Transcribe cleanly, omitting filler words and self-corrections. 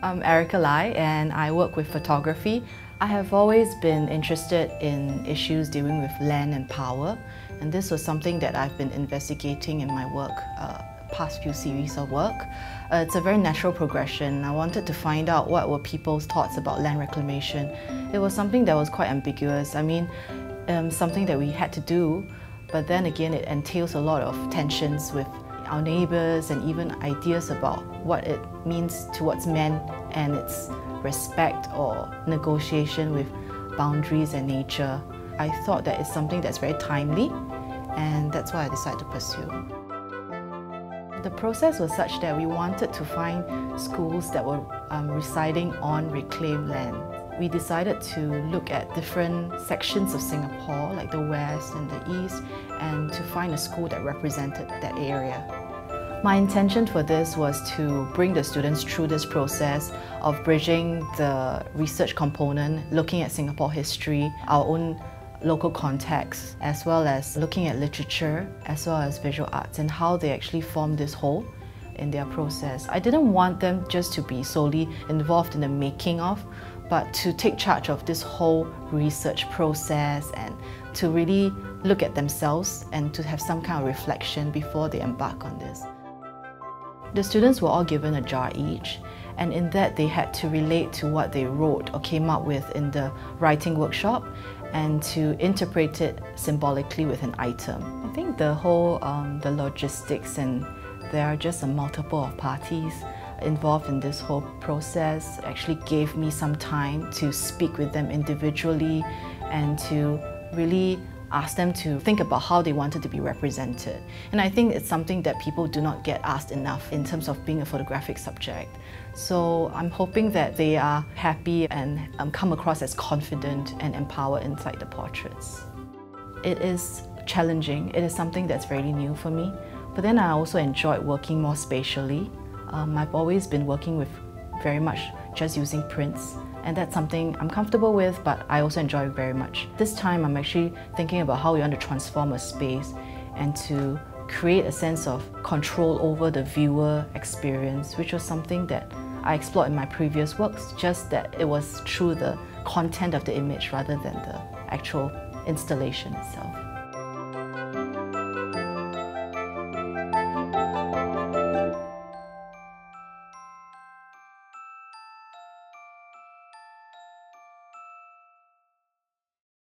I'm Erica Lai and I work with photography. I have always been interested in issues dealing with land and power, and this was something that I've been investigating in my work, past few series of work. It's a very natural progression. I wanted to find out what were people's thoughts about land reclamation. It was something that was quite ambiguous. I mean, something that we had to do, but then again it entails a lot of tensions with our neighbours and even ideas about what it means towards men and its respect or negotiation with boundaries and nature. I thought that it's something that's very timely, and that's why I decided to pursue. The process was such that we wanted to find schools that were residing on reclaimed land. We decided to look at different sections of Singapore, like the West and the East, and to find a school that represented that area. My intention for this was to bring the students through this process of bridging the research component, looking at Singapore history, our own local context, as well as looking at literature, as well as visual arts, and how they actually form this whole in their process. I didn't want them just to be solely involved in the making of, but to take charge of this whole research process and to really look at themselves and to have some kind of reflection before they embark on this. The students were all given a jar each, and in that they had to relate to what they wrote or came up with in the writing workshop and to interpret it symbolically with an item. I think the whole the logistics, and there are just a multiple of parties involved in this whole process, actually gave me some time to speak with them individually and to really ask them to think about how they wanted to be represented. And I think it's something that people do not get asked enough in terms of being a photographic subject. So I'm hoping that they are happy and come across as confident and empowered inside the portraits. It is challenging. It is something that's very new for me. But then I also enjoyed working more spatially. I've always been working with very much just using prints, and that's something I'm comfortable with, but I also enjoy very much. This time I'm actually thinking about how we want to transform a space and to create a sense of control over the viewer experience, which was something that I explored in my previous works, just that it was through the content of the image rather than the actual installation itself.